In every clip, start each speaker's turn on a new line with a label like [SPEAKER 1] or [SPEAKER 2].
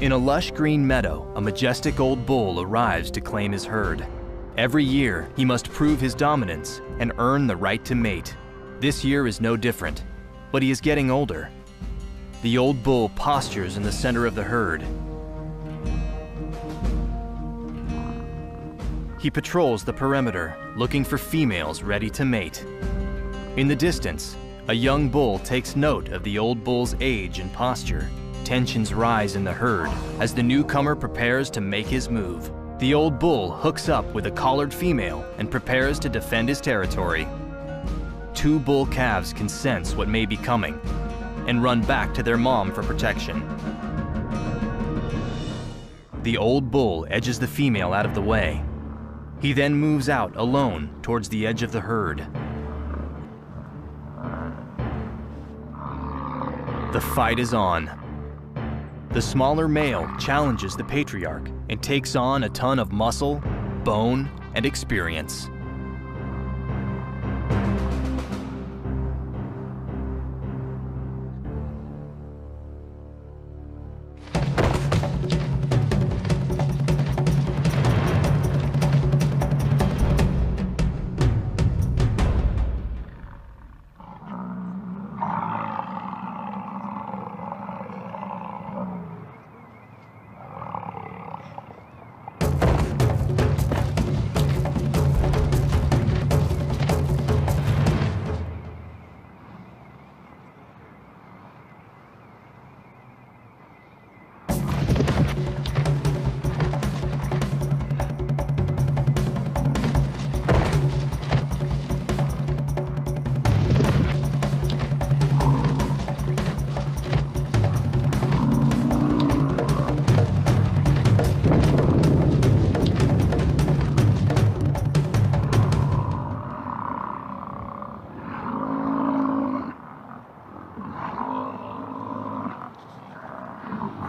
[SPEAKER 1] In a lush green meadow, a majestic old bull arrives to claim his herd. Every year, he must prove his dominance and earn the right to mate. This year is no different, but he is getting older. The old bull postures in the center of the herd. He patrols the perimeter, looking for females ready to mate. In the distance, a young bull takes note of the old bull's age and posture. Tensions rise in the herd as the newcomer prepares to make his move. The old bull hooks up with a collared female and prepares to defend his territory. Two bull calves can sense what may be coming and run back to their mom for protection. The old bull edges the female out of the way. He then moves out alone towards the edge of the herd. The fight is on. The smaller male challenges the patriarch and takes on a ton of muscle, bone, and experience.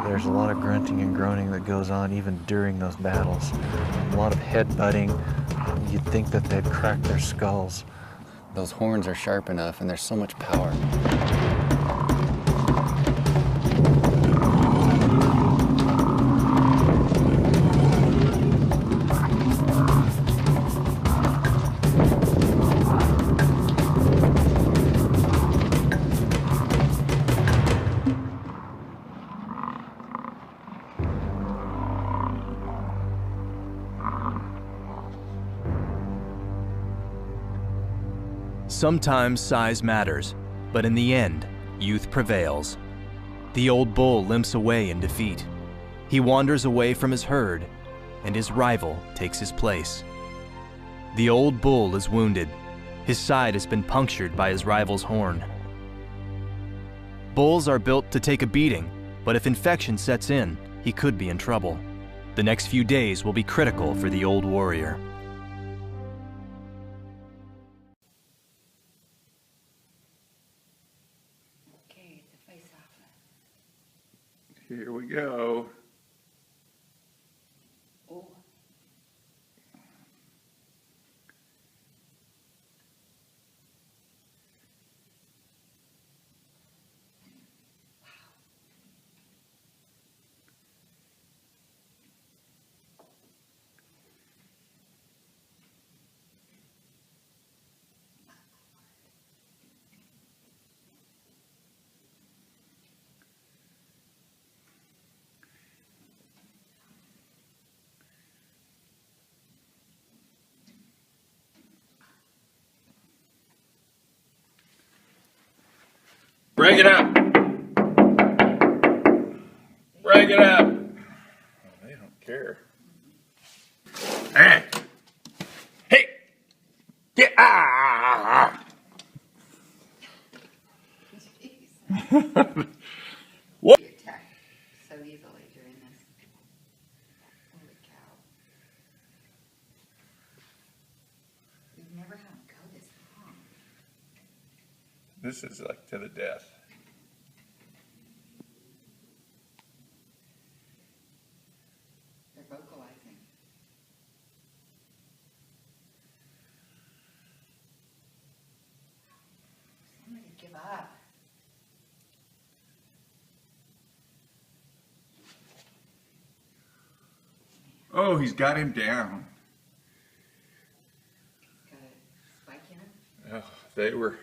[SPEAKER 2] There's a lot of grunting and groaning that goes on even during those battles. A lot of head-butting. You'd think that they'd crack their skulls.
[SPEAKER 3] Those horns are sharp enough and there's so much power.
[SPEAKER 1] Sometimes size matters, but in the end, youth prevails. The old bull limps away in defeat. He wanders away from his herd, and his rival takes his place. The old bull is wounded. His side has been punctured by his rival's horn. Bulls are built to take a beating, but if infection sets in, he could be in trouble. The next few days will be critical for the old warrior.
[SPEAKER 4] Here we go.
[SPEAKER 5] Oh.
[SPEAKER 4] Break it up. Break it up. They don't care. Hey. Hey. Get What?
[SPEAKER 5] You attack so easily during this. Holy cow. We've never had them go this long.
[SPEAKER 4] This is like to the death.
[SPEAKER 5] They're vocalizing. Somebody give up.
[SPEAKER 4] Oh, he's got him down.
[SPEAKER 5] Got a spike in it?
[SPEAKER 4] Oh, they were